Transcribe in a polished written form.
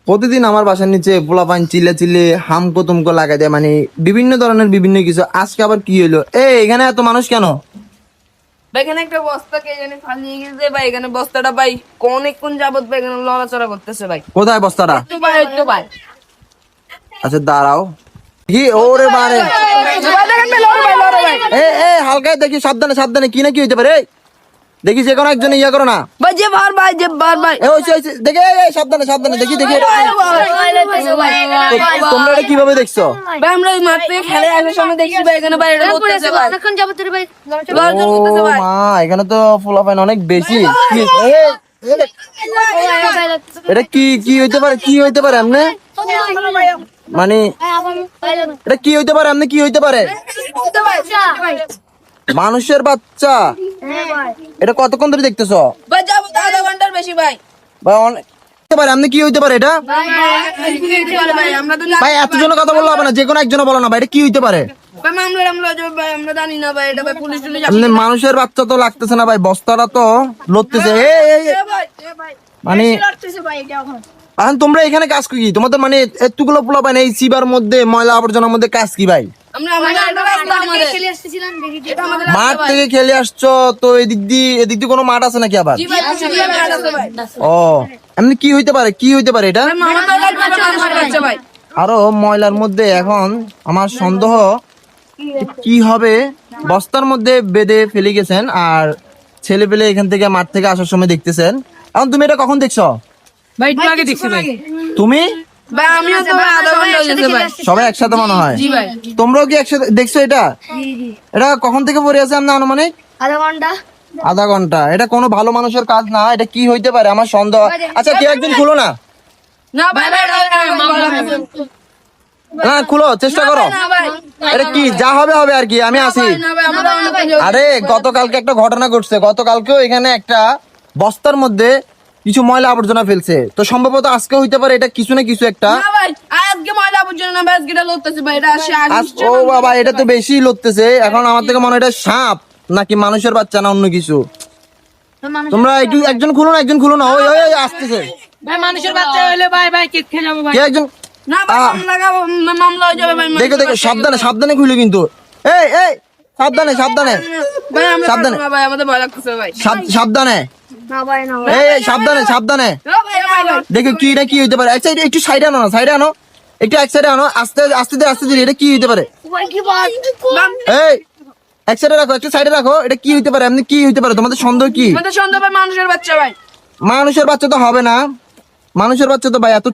প্রতিদিন আমার বাসার নিচে পোলাপান চিল্লা চিল্লে হামকো তুমকো লাগাই দেয়, মানে বিভিন্ন ধরনের বিভিন্ন কিছু। আজকে আবার কি হইলো? এখানে এত মানুষ কেন? ভাই এখানে একটা বস্তা কে জানি ফালিয়ে গেছে ভাই, এখানে বস্তাটা ভাই অনেকক্ষণ যাবত ভাই এখানে লড়াচড়া করতেছে ভাই। কোথায় বস্তাটা? একটু ভাই আচ্ছা দাঁড়াও। কি ওরে বারে, হালকা দেখি, সাবধানে সাবধানে, কি না কি হইতে পারে? দেখি যে কোনো একজন ইয়া করো না। ভাই যে বার ভাই যে বার ভাই দেখে সাবধানে সাবধানে দেখি দেখি। তোমরা এটা কিভাবে দেখছো? ভাই আমরা ওই মাঠ থেকে খেলে আসার সময় দেখছি ভাই এখানে ভাই এটা করতেছে ভাই। ও মা, এখানে তো পোলাপান অনেক বেশি। এটা কি কি হইতে পারে? কি হইতে পারে এমনি? মানে এটা কি হইতে পারে? এমনি কি হইতে পারে? মানুষের বাচ্চা? এটা কতক্ষণ ধরে দেখতেছো? ভাই যাবো আধা ঘন্টার বেশি ভাই। ভাই অনেক হইতে পারে। এমনি কি হইতে পারে এটা? ভাই আমরা তো ভাই এতজনের কথা বললে হবে না, যে কোনো একজনে বলো না ভাই, এটা কি হইতে পারে? ভাই আমরা ভাই আমরা জানি না ভাই, এটা ভাই পুলিশ টুলিশ এমনি মানুষের বাচ্চা তো লাগতেছে না ভাই, বস্তাটা তো লড়তেছে। মানে এখন তোমরা এখানে কাজ কি? তোমাদের মানে এতগুলো পোলাপান এই চিবার মধ্যে ময়লা আবর্জনার মধ্যে কাজ কি ভাই? আমরা এটা রাস্তা আমাদের এটা আমাদের মাঠ থেকে খেলে আসছো তো, এদিক দিয়ে কোনো মাঠ আছে নাকি আবার? জি ভাই আছে ভাই। ও এমনি কি হইতে পারে? কি হইতে পারে এটা? মামা তো লাগছে ভাই। আরো ময়লার মধ্যে এখন আমার সন্দেহ কি হবে, বস্তার মধ্যে বেঁধে ফেলে গেছেন আর ছেলে পেলে এখান থেকে মাঠ থেকে আসার সময় দেখতেছেন। এখন তুমি এটা কখন দেখছো? ভাই একটু আগে দেখছি ভাই। তুমি? ভাই আমিও তো ভাই আধা ঘন্টা হয়েছে ভাই। সবাই একসাথে মনে হয়? জি ভাই। তোমরাও কি একসাথে দেখছো এটা? এটা কখন থেকে পড়ে আছে আপনার আনুমানিক? আধা ঘন্টা। এটা কোনো ভালো মানুষের কাজ না। এটা কি হইতে পারে আমার সন্দেহ। আচ্ছা কেউ একদিন খুলো না। না ভাই না খুলো, চেষ্টা করো। না ভাই এটা কি যা হবে হবে আর কি, আমি আছি। না ভাই আমরা আরে গতকালকে একটা ঘটনা ঘটছে, গতকালকেও এখানে একটা বস্তার মধ্যে কিছু ময়লা আবর্জনা ফেলছে, তো সম্ভবত আজকে হইতে পারে এটা কিছু না কিছু একটা। না ভাই আজকে ময়লা পর্যন্ত না ভাই, আজকে এটা লড়তেছে ভাই, এটা আসে ও বাবা, এটা তো বেশি লড়তেছে। এখন আমার থেকে মনে হয় এটা সাপ নাকি মানুষের বাচ্চা না অন্য কিছু। তোমরা একটু একজন খুলো না, একজন খুলো না। ওই ওই ওই আসতেছে ভাই মানুষের বাচ্চা হইলে ভাই কেক খেয়ে যাবো ভাই। কে একজন। না ভাই লাগাবো মামলা হয়ে যাবে ভাই। দেখো দেখো, সাবধানে সাবধানে খুলে কিন্তু। এই এই সাবধানে সাবধানে ভাই আমরা সাবধানে। না ভাই আমাদের ভয় লাগতেছে ভাই। সাবধানে। এই সাবধানে সাবধানে। না ভাই দেখো কি এটা কি হইতে পারে। আচ্ছা একটু সাইডে আনো না, সাইডে আনো, একটু এক সাইডে আনো, আস্তে আস্তে দিয়ে আস্তে দিয়ে। এটা কি হইতে পারে? এই এক সাইডে রাখো, একটু সাইডে রাখো। এটা কি হইতে পারে? এমনি কি হইতে পারে? তোমাদের সন্দেহ কি? আমাদের সন্দেহ ভাই মানুষের বাচ্চা ভাই। মানুষের বাচ্চা তো হবে না, মানুষের বাচ্চা তো ভাই এত